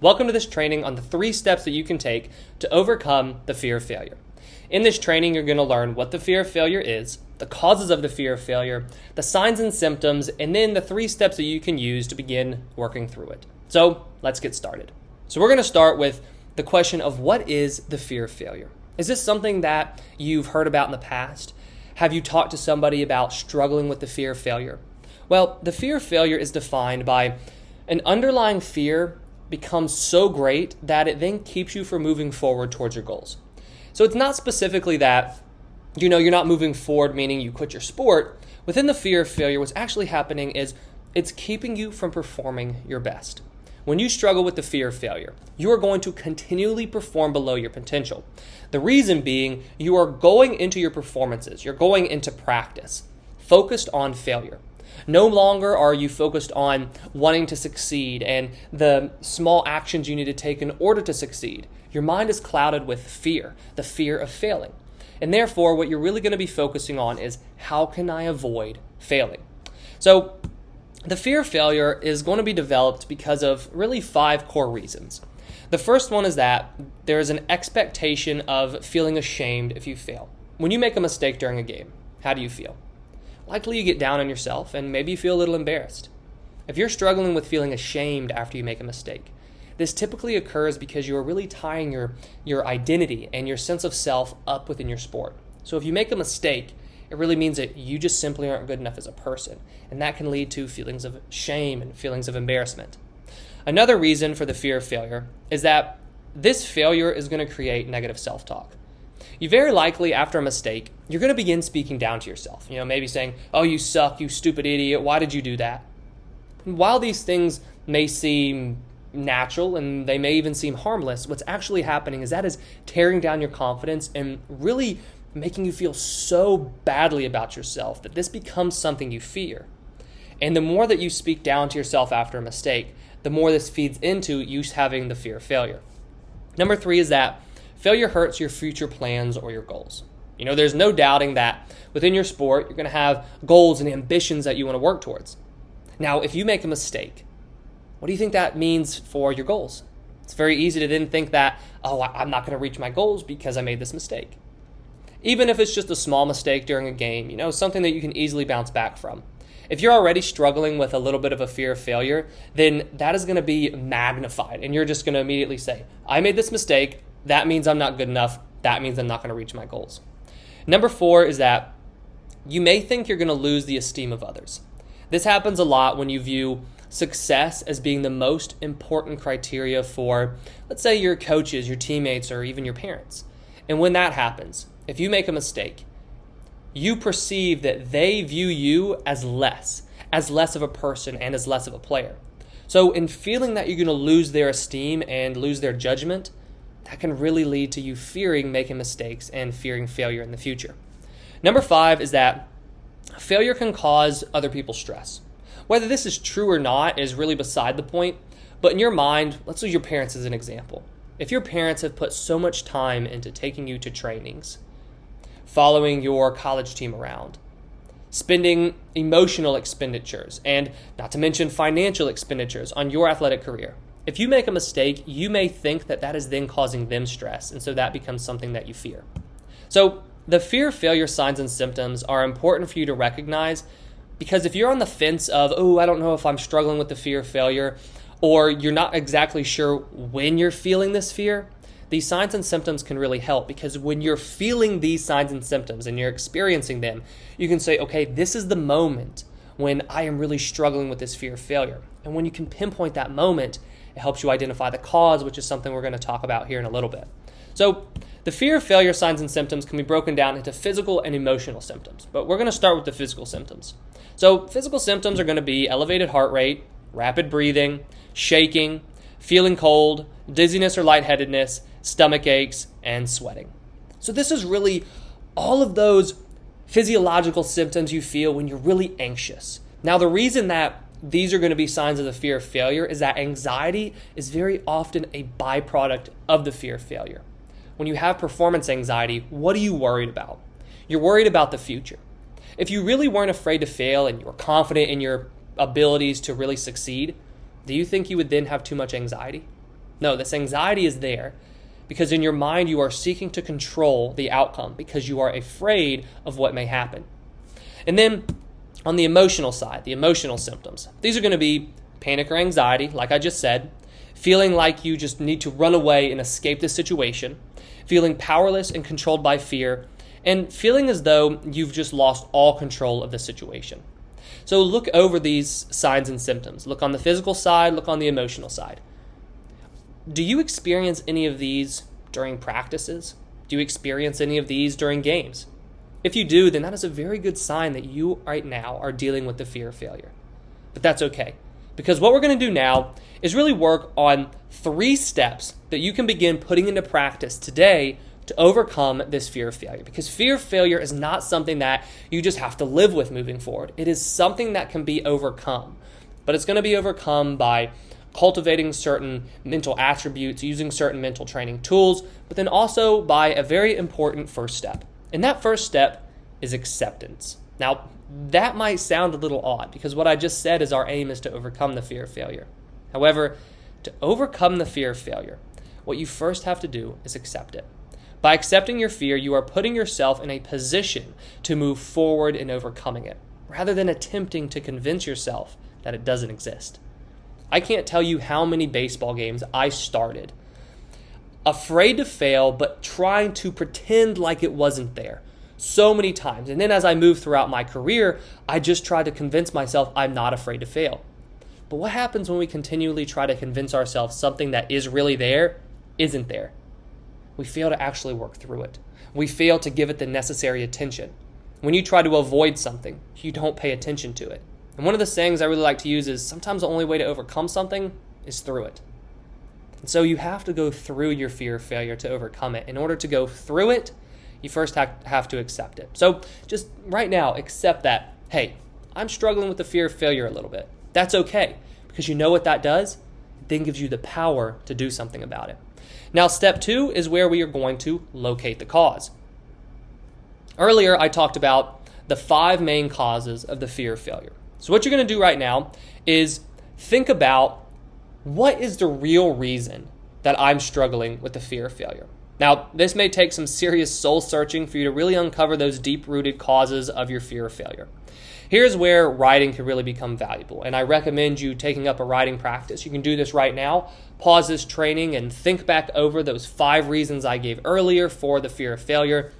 Welcome to this training on the 3 steps that you can take to overcome the fear of failure. In this training, you're going to learn what the fear of failure is, the causes of the fear of failure, the signs and symptoms, and then the 3 steps that you can use to begin working through it. So let's get started. So we're going to start with the question of what is the fear of failure? Is this something that you've heard about in the past? Have you talked to somebody about struggling with the fear of failure? Well, the fear of failure is defined by an underlying fear becomes so great that it then keeps you from moving forward towards your goals. So it's not specifically that, you're not moving forward, meaning you quit your sport. Within the fear of failure, what's actually happening is it's keeping you from performing your best. When you struggle with the fear of failure, you are going to continually perform below your potential. The reason being, you are going into your performances, you're going into practice, focused on failure. No longer are you focused on wanting to succeed and the small actions you need to take in order to succeed. Your mind is clouded with fear, the fear of failing. And therefore, what you're really going to be focusing on is how can I avoid failing? So the fear of failure is going to be developed because of really 5 core reasons. The first one is that there is an expectation of feeling ashamed if you fail. When you make a mistake during a game, how do you feel? Likely you get down on yourself and maybe you feel a little embarrassed. If you're struggling with feeling ashamed after you make a mistake, this typically occurs because you are really tying your identity and your sense of self up within your sport. So if you make a mistake, it really means that you just simply aren't good enough as a person, and that can lead to feelings of shame and feelings of embarrassment. Another reason for the fear of failure is that this failure is going to create negative self-talk. You very likely, after a mistake, you're going to begin speaking down to yourself. Maybe saying, "Oh, you suck, you stupid idiot, why did you do that?" And while these things may seem natural and they may even seem harmless, what's actually happening is that is tearing down your confidence and really making you feel so badly about yourself that this becomes something you fear. And the more that you speak down to yourself after a mistake, the more this feeds into you having the fear of failure. Number 3 is that failure hurts your future plans or your goals. There's no doubting that within your sport, you're going to have goals and ambitions that you want to work towards. Now, if you make a mistake, what do you think that means for your goals? It's very easy to then think that, I'm not going to reach my goals because I made this mistake. Even if it's just a small mistake during a game, something that you can easily bounce back from. If you're already struggling with a little bit of a fear of failure, then that is going to be magnified. And you're just going to immediately say, I made this mistake. That means I'm not good enough. That means I'm not going to reach my goals. Number 4 is that you may think you're going to lose the esteem of others. This happens a lot when you view success as being the most important criteria for, let's say, your coaches, your teammates, or even your parents. And when that happens, if you make a mistake, you perceive that they view you as less of a person and as less of a player. So in feeling that you're going to lose their esteem and lose their judgment, that can really lead to you fearing making mistakes and fearing failure in the future. Number 5 is that failure can cause other people stress. Whether this is true or not is really beside the point, but in your mind, let's use your parents as an example. If your parents have put so much time into taking you to trainings, following your college team around, spending emotional expenditures, and not to mention financial expenditures on your athletic career, if you make a mistake, you may think that that is then causing them stress, and so that becomes something that you fear. So the fear of failure signs and symptoms are important for you to recognize, because if you're on the fence of, I don't know if I'm struggling with the fear of failure, or you're not exactly sure when you're feeling this fear, these signs and symptoms can really help, because when you're feeling these signs and symptoms and you're experiencing them, you can say, okay, this is the moment when I am really struggling with this fear of failure. And when you can pinpoint that moment, it helps you identify the cause, which is something we're going to talk about here in a little bit. So the fear of failure signs and symptoms can be broken down into physical and emotional symptoms, but we're going to start with the physical symptoms. So physical symptoms are going to be elevated heart rate, rapid breathing, shaking, feeling cold, dizziness or lightheadedness, stomach aches, and sweating. So this is really all of those physiological symptoms you feel when you're really anxious. Now, the reason that these are going to be signs of the fear of failure is that anxiety is very often a byproduct of the fear of failure. When you have performance anxiety, what are you worried about? You're worried about the future. If you really weren't afraid to fail and you were confident in your abilities to really succeed, do you think you would then have too much anxiety? No, this anxiety is there because in your mind you are seeking to control the outcome because you are afraid of what may happen. And then on the emotional side, the emotional symptoms, these are going to be panic or anxiety, like I just said, feeling like you just need to run away and escape the situation, feeling powerless and controlled by fear, and feeling as though you've just lost all control of the situation. So look over these signs and symptoms. Look on the physical side, look on the emotional side. Do you experience any of these during practices? Do you experience any of these during games? If you do, then that is a very good sign that you right now are dealing with the fear of failure. But that's okay, because what we're going to do now is really work on 3 steps that you can begin putting into practice today to overcome this fear of failure. Because fear of failure is not something that you just have to live with moving forward. It is something that can be overcome, but it's going to be overcome by cultivating certain mental attributes, using certain mental training tools, but then also by a very important first step. And that first step is acceptance. Now, that might sound a little odd because what I just said is our aim is to overcome the fear of failure. However, to overcome the fear of failure, what you first have to do is accept it. By accepting your fear, you are putting yourself in a position to move forward in overcoming it, rather than attempting to convince yourself that it doesn't exist. I can't tell you how many baseball games I started afraid to fail, but trying to pretend like it wasn't there so many times. And then as I moved throughout my career, I just tried to convince myself I'm not afraid to fail. But what happens when we continually try to convince ourselves something that is really there isn't there? We fail to actually work through it. We fail to give it the necessary attention. When you try to avoid something, you don't pay attention to it. And one of the sayings I really like to use is sometimes the only way to overcome something is through it. And so you have to go through your fear of failure to overcome it. In order to go through it, you first have to accept it. So just right now, accept that, hey, I'm struggling with the fear of failure a little bit. That's okay, because you know what that does? It then gives you the power to do something about it. Now, step 2 is where we are going to locate the cause. Earlier, I talked about the 5 main causes of the fear of failure. So what you're going to do right now is think about what is the real reason that I'm struggling with the fear of failure. Now, this may take some serious soul searching for you to really uncover those deep-rooted causes of your fear of failure. Here's where writing can really become valuable, and I recommend you taking up a writing practice. You can do this right now. Pause this training and think back over those 5 reasons I gave earlier for the fear of failure,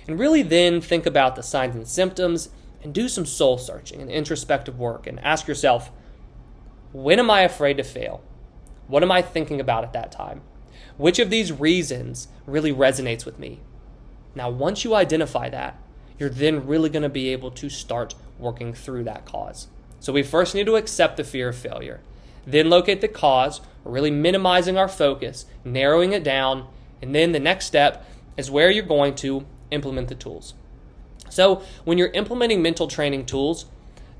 and really then think about the signs and symptoms and do some soul searching and introspective work and ask yourself, when am I afraid to fail? What am I thinking about at that time? Which of these reasons really resonates with me? Now, once you identify that, you're then really going to be able to start working through that cause. So we first need to accept the fear of failure, then locate the cause, really minimizing our focus, narrowing it down, and then the next step is where you're going to implement the tools. So when you're implementing mental training tools,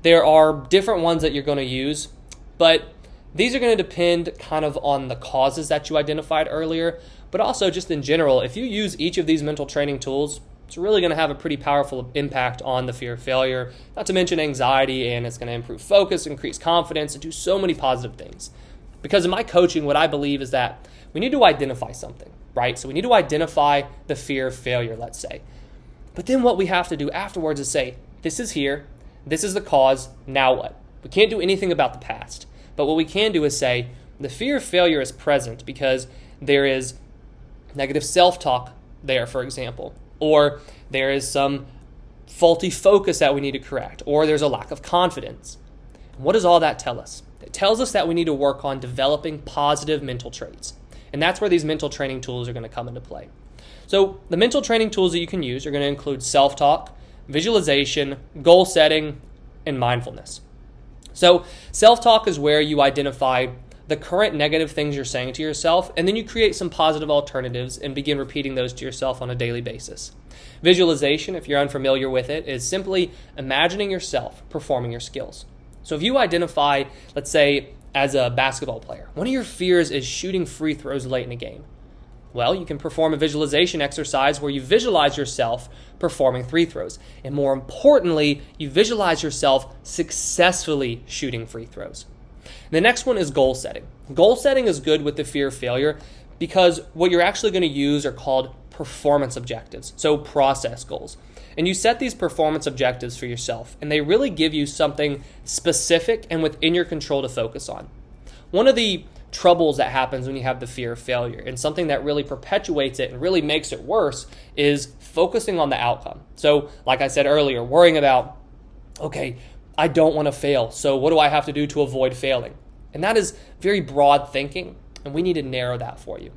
there are different ones that you're going to use, but these are going to depend kind of on the causes that you identified earlier, but also just in general, if you use each of these mental training tools, it's really going to have a pretty powerful impact on the fear of failure, not to mention anxiety, and it's going to improve focus, increase confidence, and do so many positive things. Because in my coaching, what I believe is that we need to identify something, right? So we need to identify the fear of failure, let's say. But then what we have to do afterwards is say, this is here, this is the cause, now what? We can't do anything about the past. But what we can do is say, the fear of failure is present because there is negative self-talk there, for example, or there is some faulty focus that we need to correct, or there's a lack of confidence. What does all that tell us? It tells us that we need to work on developing positive mental traits. And that's where these mental training tools are going to come into play. So the mental training tools that you can use are going to include self-talk, visualization, goal setting, and mindfulness. So self-talk is where you identify the current negative things you're saying to yourself, and then you create some positive alternatives and begin repeating those to yourself on a daily basis. Visualization, if you're unfamiliar with it, is simply imagining yourself performing your skills. So if you identify, let's say, as a basketball player, one of your fears is shooting free throws late in a game. Well, you can perform a visualization exercise where you visualize yourself performing free throws. And more importantly, you visualize yourself successfully shooting free throws. The next one is goal setting. Goal setting is good with the fear of failure because what you're actually going to use are called performance objectives, so process goals. And you set these performance objectives for yourself, and they really give you something specific and within your control to focus on. One of the troubles that happens when you have the fear of failure, and something that really perpetuates it and really makes it worse, is focusing on the outcome. So, like I said earlier, worrying about, okay, I don't want to fail, so what do I have to do to avoid failing? And that is very broad thinking, and we need to narrow that for you.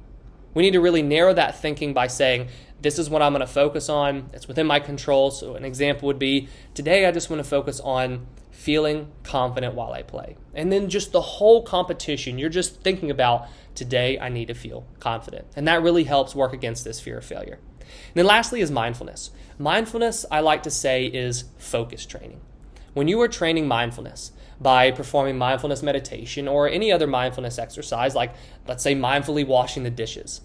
We need to really narrow that thinking by saying, this is what I'm going to focus on. It's within my control. So an example would be, today I just want to focus on feeling confident while I play. And then just the whole competition, you're just thinking about, today I need to feel confident. And that really helps work against this fear of failure. And then lastly is mindfulness. Mindfulness, I like to say, is focus training. When you are training mindfulness by performing mindfulness meditation or any other mindfulness exercise, like let's say mindfully washing the dishes,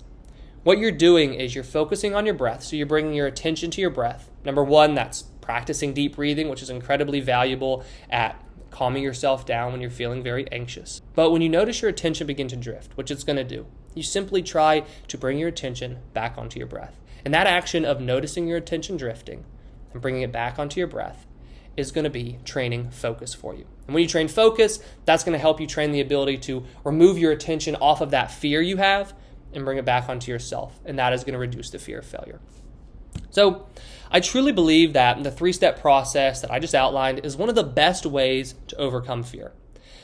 what you're doing is you're focusing on your breath. So you're bringing your attention to your breath. Number one, that's practicing deep breathing, which is incredibly valuable at calming yourself down when you're feeling very anxious. But when you notice your attention begin to drift, which it's going to do, you simply try to bring your attention back onto your breath. And that action of noticing your attention drifting and bringing it back onto your breath is going to be training focus for you. And when you train focus, that's going to help you train the ability to remove your attention off of that fear you have and bring it back onto yourself. And that is going to reduce the fear of failure. So I truly believe that the 3-step process that I just outlined is one of the best ways to overcome fear.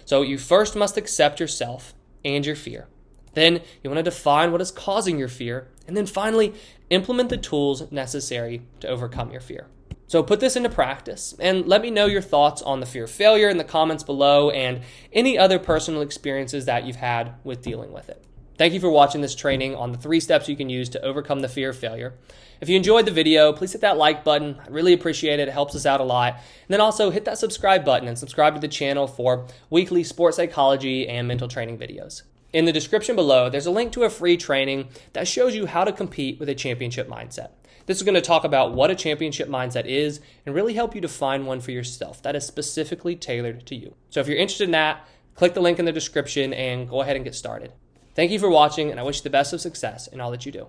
So you first must accept yourself and your fear. Then you want to define what is causing your fear. And then finally, implement the tools necessary to overcome your fear. So put this into practice and let me know your thoughts on the fear of failure in the comments below and any other personal experiences that you've had with dealing with it. Thank you for watching this training on the 3 steps you can use to overcome the fear of failure. If you enjoyed the video, please hit that like button. I really appreciate it. It helps us out a lot. And then also hit that subscribe button and subscribe to the channel for weekly sports psychology and mental training videos. In the description below, there's a link to a free training that shows you how to compete with a championship mindset. This is going to talk about what a championship mindset is and really help you define one for yourself that is specifically tailored to you. So if you're interested in that, click the link in the description and go ahead and get started. Thank you for watching, and I wish you the best of success in all that you do.